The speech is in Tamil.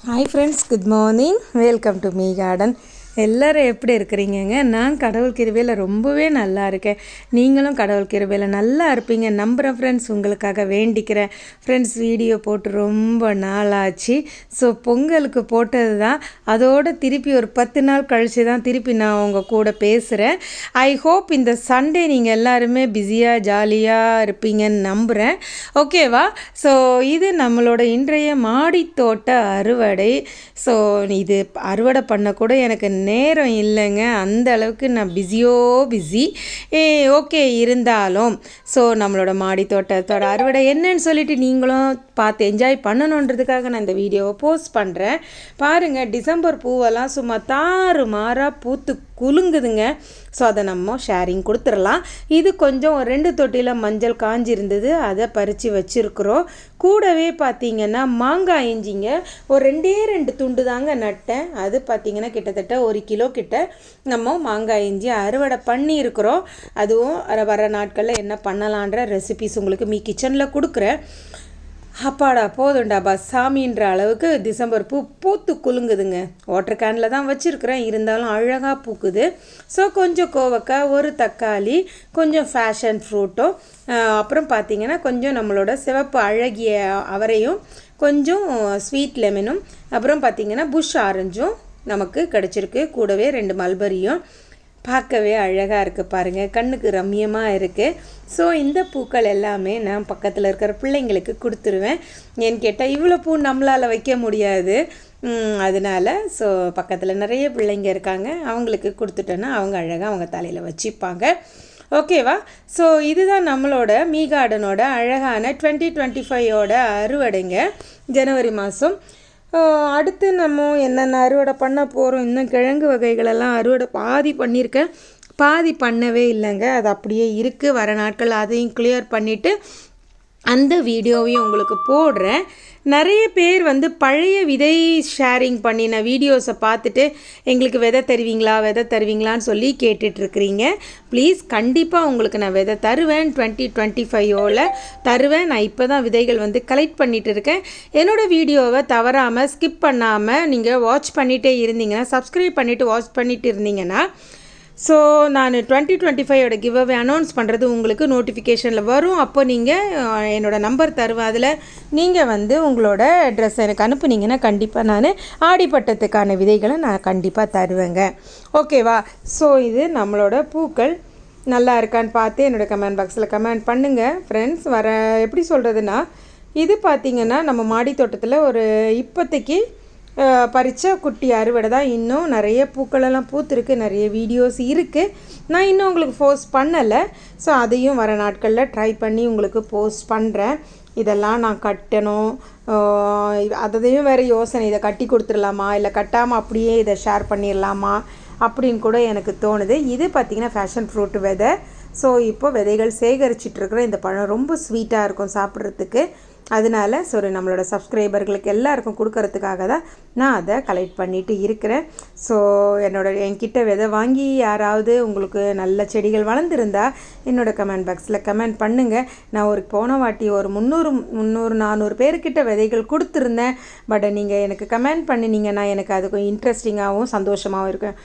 Hi friends, good morning. Welcome to me garden. எல்லோரும் எப்படி இருக்கிறீங்கங்க? நான் கடவுள் கிருபையில் ரொம்பவே நல்லா இருக்கேன். நீங்களும் கடவுள் கிருபையில் நல்லா இருப்பீங்க நம்புகிறேன் ஃப்ரெண்ட்ஸ். உங்களுக்காக வேண்டிக்கிறேன் ஃப்ரெண்ட்ஸ். வீடியோ போட்டு ரொம்ப நாள் ஆச்சு. ஸோ பொங்கலுக்கு போட்டது தான். அதோடு திருப்பி ஒரு 10 நாள் கழித்து தான் திருப்பி நான் உங்கள் கூட பேசுகிறேன். ஐ ஹோப் இந்த சண்டே நீங்கள் எல்லாருமே பிஸியாக ஜாலியாக இருப்பீங்கன்னு நம்புகிறேன். ஓகேவா? ஸோ இது நம்மளோட இன்றைய மாடித்தோட்ட அறுவடை. ஸோ இது அறுவடை பண்ணக்கூட எனக்கு நேரம் இல்லைங்க. அந்த அளவுக்கு நான் பிஸி. ஓகே, இருந்தாலும் ஸோ நம்மளோட மாடி தோட்டத்தோட அறுவடை என்னன்னு சொல்லிட்டு நீங்களும் பார்த்து என்ஜாய் பண்ணணுன்றதுக்காக நான் இந்த வீடியோவை போஸ்ட் பண்ணுறேன். பாருங்கள், டிசம்பர் பூவெல்லாம் சும்மா தாறு மாறாக பூத்து குலுங்குதுங்க. ஸோ அதை நம்ம ஷேரிங் கொடுத்துடலாம். இது கொஞ்சம் 2 தொட்டியில் மஞ்சள் காஞ்சி இருந்தது, அதை பறித்து வச்சுருக்குறோம். கூடவே பார்த்திங்கன்னா மாங்காய் இஞ்சிங்க ஒரு 2 துண்டு தாங்க நட்டேன். அது பார்த்திங்கன்னா கிட்டத்தட்ட 1 கிலோ கிட்ட நம்ம மாங்காய் இஞ்சி அறுவடை பண்ணியிருக்கிறோம். அதுவும் வர நாட்களில் என்ன பண்ணலான்ற ரெசிபிஸ் உங்களுக்கு கிச்சனில் கொடுக்குறேன். அப்பாடா போதுண்டாப்பா சாமின்ற அளவுக்கு டிசம்பர் பூத்து குலுங்குதுங்க. வாட்டர் கேனில் தான் வச்சுருக்குறேன், இருந்தாலும் அழகாக பூக்குது. ஸோ கொஞ்சம் கோவக்காய், ஒரு தக்காளி, கொஞ்சம் ஃபேஷன் ஃப்ரூட்டும், அப்புறம் பார்த்திங்கன்னா கொஞ்சம் நம்மளோட சிவப்பு அழகிய அவரையும், கொஞ்சம் ஸ்வீட் லெமனும், அப்புறம் பார்த்திங்கன்னா புஷ் ஆரஞ்சும் நமக்கு கிடச்சிருக்கு. கூடவே 2 மல்பரியும். பார்க்கவே அழகாக இருக்குது பாருங்கள், கண்ணுக்கு ரம்மியமாக இருக்குது. ஸோ இந்த பூக்கள் எல்லாமே நான் பக்கத்தில் இருக்கிற பிள்ளைங்களுக்கு கொடுத்துருவேன். ஏன்னு கேட்டால் இவ்வளோ பூ நம்மளால் வைக்க முடியாது. அதனால் ஸோ பக்கத்தில் நிறைய பிள்ளைங்க இருக்காங்க, அவங்களுக்கு கொடுத்துட்டோன்னா அவங்க அழகாக அவங்க தலையில் வச்சுப்பாங்க. ஓகேவா? ஸோ இதுதான் நம்மளோட மீ கார்டனோட அழகான 2025 அறுவடைங்க. ஜனவரி மாதம். அடுத்து நம்ம என்னென்ன அறுவடை பண்ண போகிறோம். இன்னும் கிழங்கு வகைகளெல்லாம் அறுவடை பாதி பண்ணியிருக்கேன், பாதி பண்ணவே இல்லைங்க. அது அப்படியே இருக்குது. வர நாட்கள் அதையும் கிளியர் பண்ணிவிட்டு அந்த வீடியோவையும் உங்களுக்கு போடுறேன். நிறைய பேர் பழைய விதை ஷேரிங் பண்ணின வீடியோஸை பார்த்துட்டு எங்களுக்கு விதை தருவீங்களான்னு சொல்லி கேட்டுட்ருக்குறீங்க. ப்ளீஸ், கண்டிப்பாக உங்களுக்கு நான் விதை தருவேன். 2025 தருவேன். நான் இப்போ தான் விதைகள் கலெக்ட் பண்ணிகிட்டு இருக்கேன். என்னோடய வீடியோவை தவறாமல் ஸ்கிப் பண்ணாமல் நீங்கள் வாட்ச் பண்ணிகிட்டே இருந்தீங்கன்னா, சப்ஸ்கிரைப் பண்ணிவிட்டு வாட்ச் பண்ணிகிட்டு இருந்தீங்கன்னா, ஸோ நான் 2025 கிவ்அவே அனௌன்ஸ் பண்ணுறது உங்களுக்கு நோட்டிஃபிகேஷனில் வரும். அப்போ நீங்கள் என்னோடய நம்பர் தருவேன். அதில் நீங்கள் உங்களோட அட்ரஸ் எனக்கு அனுப்புனீங்கன்னா கண்டிப்பாக நான் ஆடிப்பட்டத்துக்கான விதைகளை நான் கண்டிப்பாக தருவேங்க. ஓகேவா? ஸோ இது நம்மளோட பூக்கள் நல்லா இருக்கான்னு பார்த்து என்னோடய கமெண்ட் பாக்ஸில் கமெண்ட் பண்ணுங்கள் ஃப்ரெண்ட்ஸ். எப்படி சொல்கிறதுனா, இது பார்த்திங்கன்னா நம்ம மாடி தோட்டத்தில் ஒரு இப்போதைக்கு பறித்த குட்டி அறுவடை தான். இன்னும் நிறைய பூக்களெல்லாம் பூத்துருக்கு, நிறைய வீடியோஸ் இருக்குது. நான் இன்னும் உங்களுக்கு போஸ்ட் பண்ணலை. ஸோ அதையும் வர நாட்களில் ட்ரை பண்ணி உங்களுக்கு போஸ்ட் பண்ணுறேன். இதெல்லாம் நான் கட்டணும், அதையும் வேறு யோசனை, இதை கட்டி கொடுத்துடலாமா இல்லை கட்டாமல் அப்படியே இதை ஷேர் பண்ணிடலாமா அப்படின்னு கூட எனக்கு தோணுது. இது பார்த்திங்கன்னா ஃபேஷன் ஃப்ரூட் விதை. ஸோ இப்போ விதைகள் சேகரிச்சிட்ருக்குற இந்த பழம் ரொம்ப ஸ்வீட்டாக இருக்கும் சாப்பிட்றதுக்கு. அதனால நம்மளோட சப்ஸ்கிரைபர்களுக்கு எல்லாருக்கும் கொடுக்கறதுக்காக தான் நான் அதை கலெக்ட் பண்ணிட்டு இருக்கிறேன். ஸோ என்கிட்ட விதை வாங்கி யாராவது உங்களுக்கு நல்ல செடிகள் வளர்ந்துருந்தா என்னோடய கமெண்ட் பாக்ஸில் கமெண்ட் பண்ணுங்கள். நான் போன வாட்டி ஒரு 300-400 பேர்கிட்ட விதைகள் கொடுத்துருந்தேன். பட் நீங்கள் எனக்கு கமெண்ட் பண்ணினீங்கன்னா எனக்கு அது கொஞ்சம் இன்ட்ரெஸ்டிங்காகவும் சந்தோஷமாகவும் இருக்கும்.